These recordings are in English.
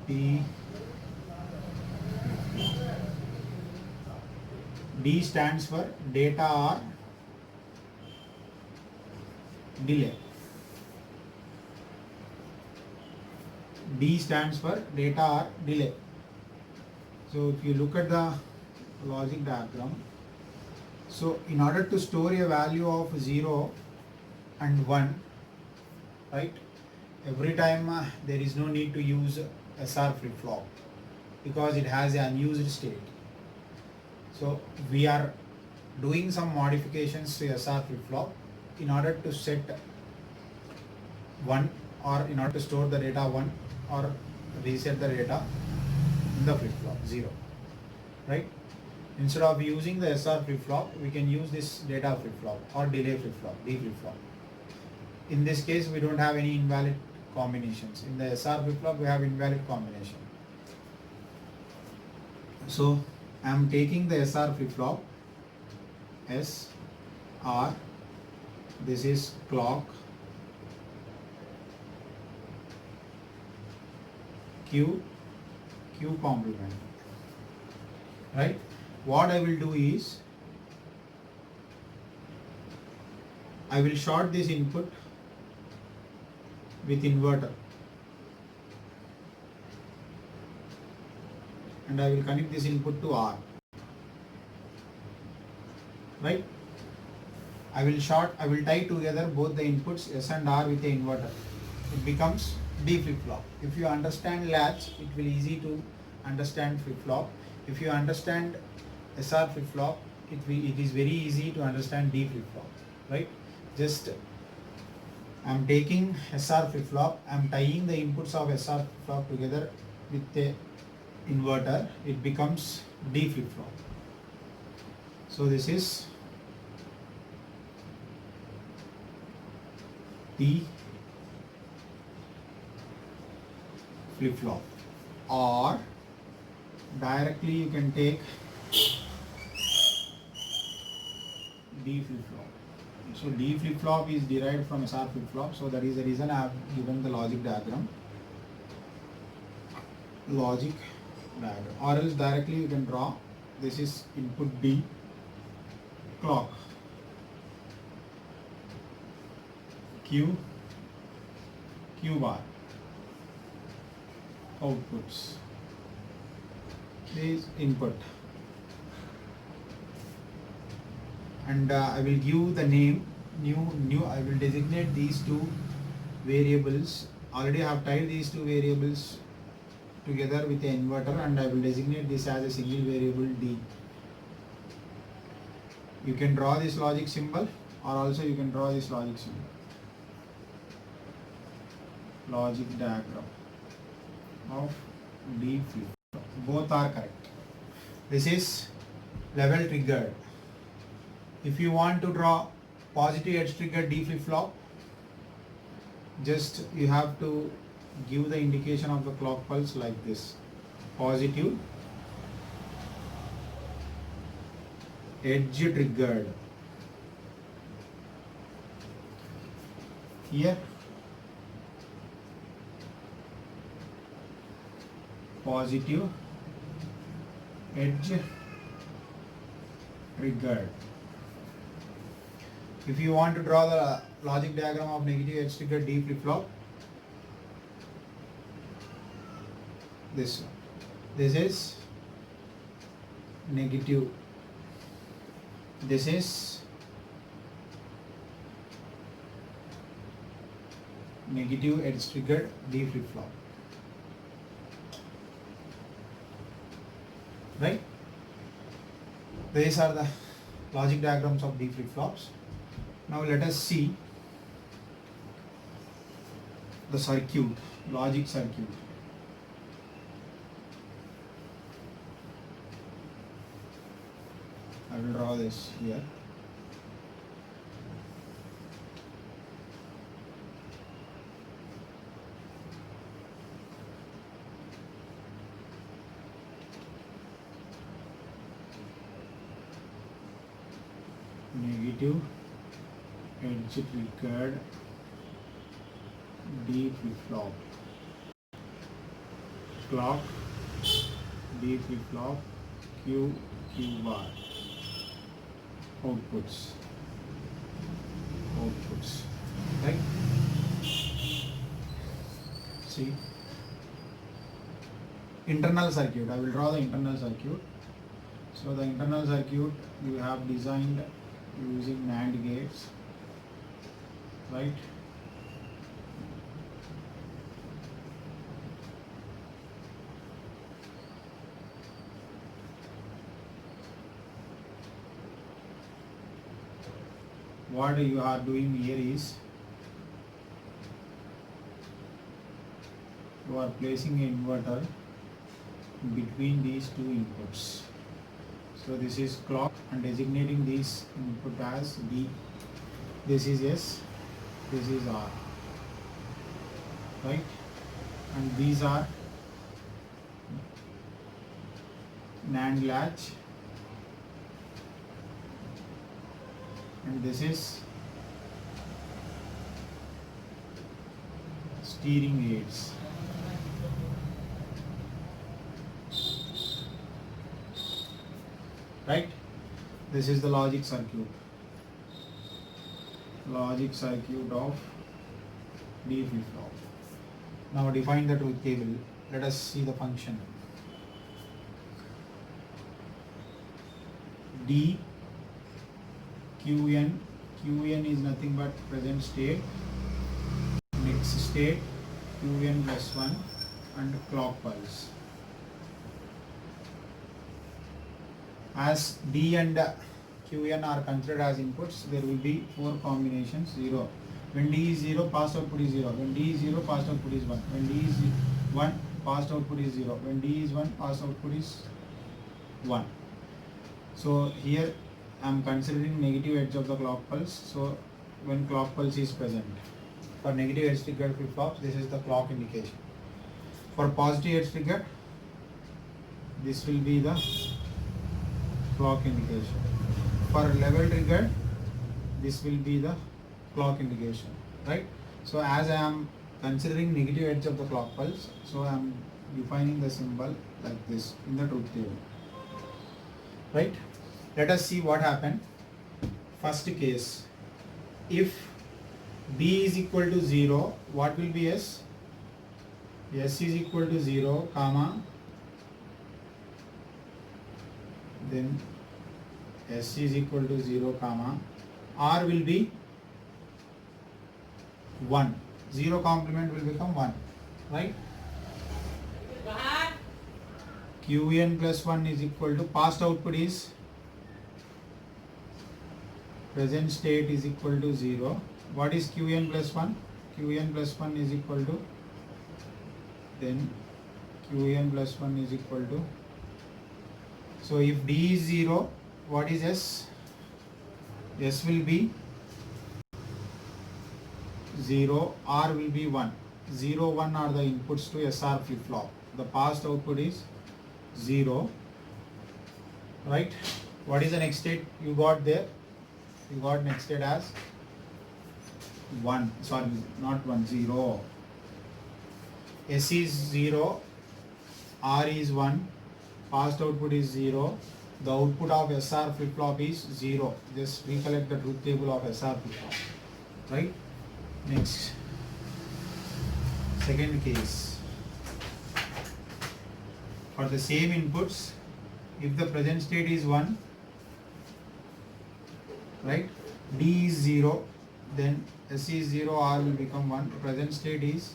D. D stands for data or delay. D stands for data or delay. So if you look at the logic diagram, so in order to store a value of 0 and 1, right, every time there is no need to use SR flip-flop because it has an unused state. So we are doing some modifications to SR flip-flop in order to set 1 or in order to store the data 1 or reset the data in the flip-flop 0, right? Instead of using the SR flip-flop, we can use this data flip-flop or delay flip-flop, D flip-flop. In this case, we don't have any invalid combinations. In the SR flip-flop, we have invalid combination. So I am taking the SR flip-flop, S, R, this is clock, Q, Q complement, right? What I will do is, I will short this input with inverter and I will connect this input to R, right? I will tie together both the inputs S and R with the inverter. It becomes D flip-flop. If you understand latch, it will be easy to understand flip-flop. If you understand SR flip-flop, it is very easy to understand D flip-flop, right? Just I am taking SR flip-flop, I am tying the inputs of SR flip-flop together with the inverter, it becomes D flip-flop. So this is D flip-flop, or directly you can take D flip-flop. So D flip-flop is derived from SR flip-flop, so that is the reason I have given the logic diagram. Or else directly you can draw, this is input D, clock, Q bar, outputs, this input, and I will give the name new. I will designate these two variables. Already I have tied these two variables together with the inverter, and I will designate this as a single variable D. You can draw this logic symbol, or also you can draw this logic symbol. Logic diagram of D flip-flop. Both are correct. This is level triggered. If you want to draw positive edge triggered D flip-flop, just you have to give the indication of the clock pulse like this: positive edge triggered. Here positive edge triggered. If you want to draw the logic diagram of negative edge triggered D flip-flop, this one. This is negative. This is negative edge triggered D flip-flop. Right? These are the logic diagrams of D flip-flops. Now let us see the circuit, logic circuit. I will draw this here. Negative edge triggered D flip-flop. clock, D flip flop, Q, Q bar, outputs, right? See, internal circuit, I will draw the internal circuit. So the internal circuit you have designed using NAND gates, right? What you are doing here is you are placing an inverter between these two inputs. So this is clock and designating this input as D. This is S, this is R, right? And these are NAND latch, and this is steering aids. Right? This is the logic circuit. Logic circuit of D flip flop. Now define the truth table. Let us see the function. D Qn. Qn is nothing but present state. Next state Qn plus 1 and clock pulse. As D and Qn are considered as inputs, there will be 4 combinations 0. When D is 0, past output is 0. When D is 0, past output is 1. When D is 1, past output is 0. When D is 1, past output is 1. So here I am considering negative edge of the clock pulse. So when clock pulse is present, for negative edge triggered flip flops, this is the clock indication. For positive edge trigger, this will be the clock indication. For level triggered, this will be the clock indication, right? So as I am considering negative edge of the clock pulse, so I am defining the symbol like this in the truth table, right? Let us see what happened. First case, if D is equal to 0, what will be S? S is equal to 0, comma, then S is equal to 0, comma, R will be 1. 0 complement will become 1, right? Qn plus 1 is equal to past output is present state is equal to 0. What is Qn plus 1? Qn plus 1 is equal to, then Qn plus 1 is equal to, so if D is 0, what is S? S will be 0, R will be 1. 0, 1 are the inputs to SR flip flop. The past output is 0, right? What is the next state you got there? You got next state as 1, sorry, not 1, 0. S is 0, R is 1, past output is 0. The output of SR flip flop is 0. Just recollect the truth table of SR flip flop, right? Next, second case. For the same inputs, if the present state is 1, right, D is 0, then S is 0, R will become 1. Present state is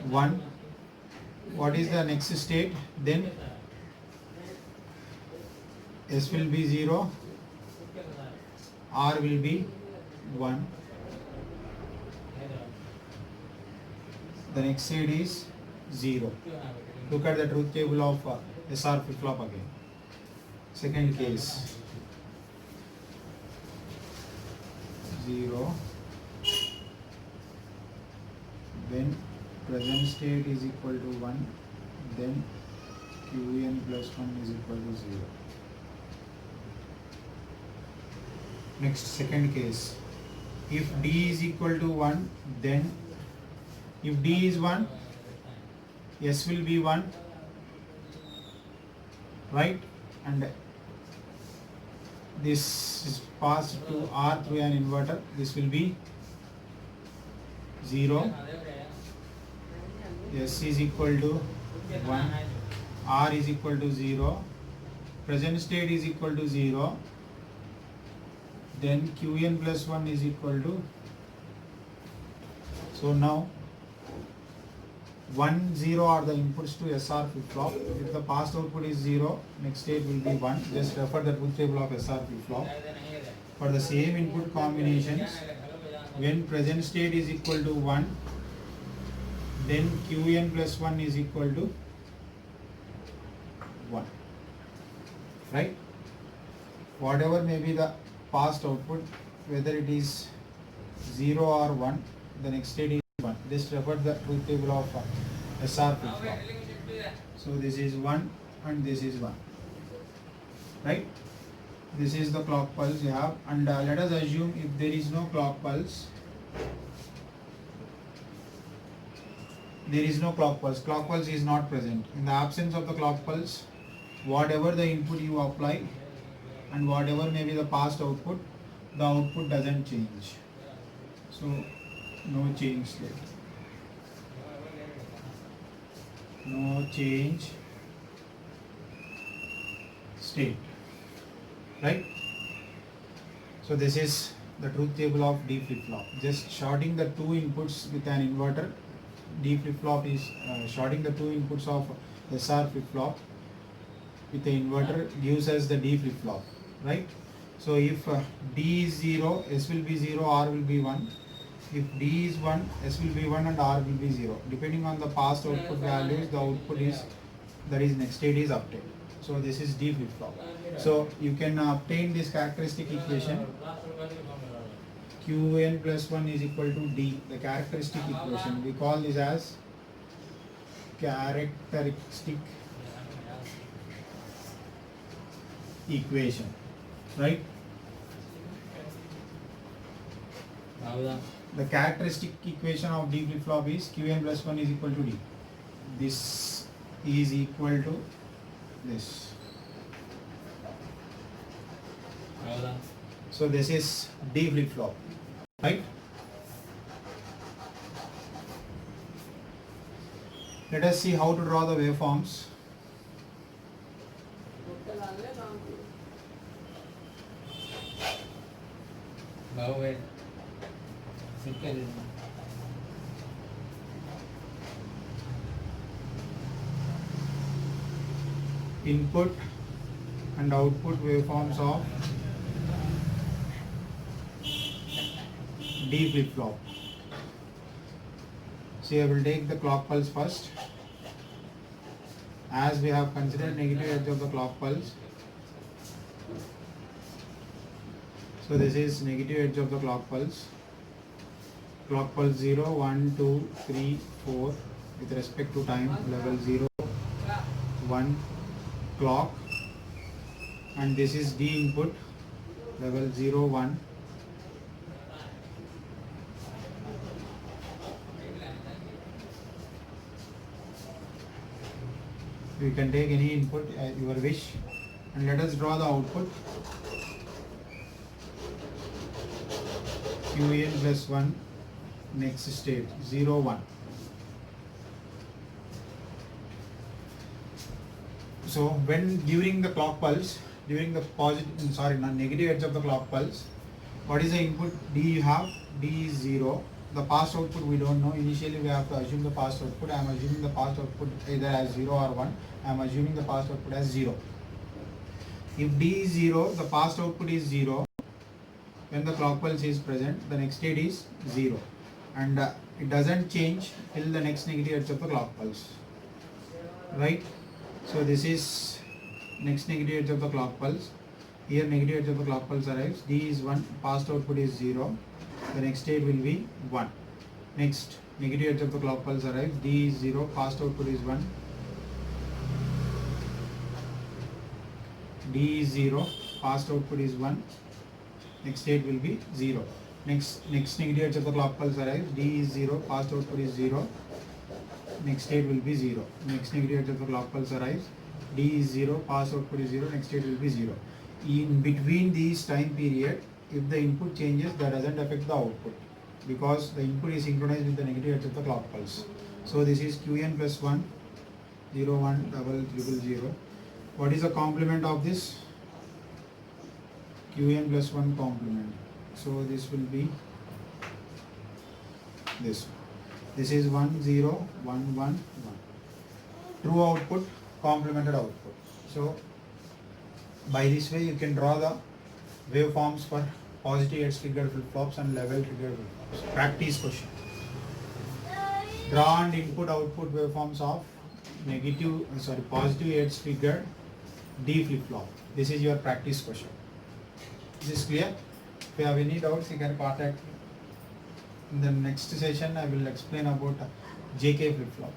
1. What is the next state? Then S will be 0, R will be 1. The next state is 0. Look at the truth table of SR flip flop again. Second case, 0, then present state is equal to 1, then Qn plus 1 is equal to 0. Next, second case, if D is equal to 1, then if D is 1, S will be 1, right, and this is passed to R through an inverter. This will be 0. S is equal to 1, R is equal to 0, present state is equal to 0, then Qn plus 1 is equal to, so now 1, 0 are the inputs to SR flip-flop. If the past output is 0, next state will be 1. Just refer the truth table of SR flip-flop. For the same input combinations, when present state is equal to 1, then Qn plus 1 is equal to 1. Right? Whatever may be the past output, whether it is 0 or 1, the next state is 1. Just refer the truth table of SR flip-flop. So this is 1 and this is 1. Right? This is the clock pulse you have, and let us assume if there is no clock pulse, clock pulse is not present. In the absence of the clock pulse, whatever the input you apply and whatever may be the past output, the output doesn't change. So no change state. No change state. Right? So this is the truth table of D flip-flop. Just shorting the two inputs with an inverter. D flip-flop is shorting the two inputs of SR flip-flop with the inverter gives us the D flip-flop. Right? So if D is 0, S will be 0, R will be 1. If D is 1, S will be 1 and R will be 0. Depending on the past output values, the output is, that is next state is obtained. So this is D flip-flop. So you can obtain this characteristic equation. Qn plus 1 is equal to D, the characteristic equation. We call this as characteristic equation. Right? The characteristic equation of D flip-flop is Qn plus 1 is equal to D. This is equal to this. So this is D flip-flop, right? Let us see how to draw the waveforms. Input and output waveforms of D flip-flop. See, I will take the clock pulse first. As we have considered negative edge of the clock pulse, so this is negative edge of the clock pulse. Clock pulse 0, 1, 2, 3, 4 with respect to time, level 0, 1, clock, and this is D input, level 0, 1. You can take any input your wish, and let us draw the output. Qn plus 1, next state 0, 1. So when during the clock pulse, during the negative edge of the clock pulse, what is the input D you have? D is 0. The past output we don't know. Initially we have to assume the past output. I am assuming the past output either as 0 or 1. I am assuming the past output as 0. If D is 0, the past output is 0. When the clock pulse is present, the next state is 0. And it doesn't change till the next negative edge of the clock pulse. Right? So this is next negative edge of the clock pulse. Here negative edge of the clock pulse arrives. D is 1, past output is 0. The next state will be 1. Next negative edge of the clock pulse arrives. D is 0, past output is 1. D is 0, past output is 1. Next state will be 0. Next negative edge of the clock pulse arrives. D is 0, past output is 0. next state will be 0. Next negative edge of the clock pulse arrives, D is 0, pass output is 0, next state will be 0. In between these time period, if the input changes, that doesn't affect the output because the input is synchronized with the negative edge of the clock pulse. So this is Qn plus 1, 0, 1, double, triple, 0. What is the complement of this? Qn plus 1 complement. So this will be this. This is 1, 0, 1, 1, 1. True output, complemented output. So by this way you can draw the waveforms for positive edge triggered flip-flops and level triggered flip-flops. Practice question. Draw and input output waveforms of positive edge triggered D flip-flop. This is your practice question. Is this clear? If you have any doubts, you can contact me. In the next session, I will explain about JK flip-flop.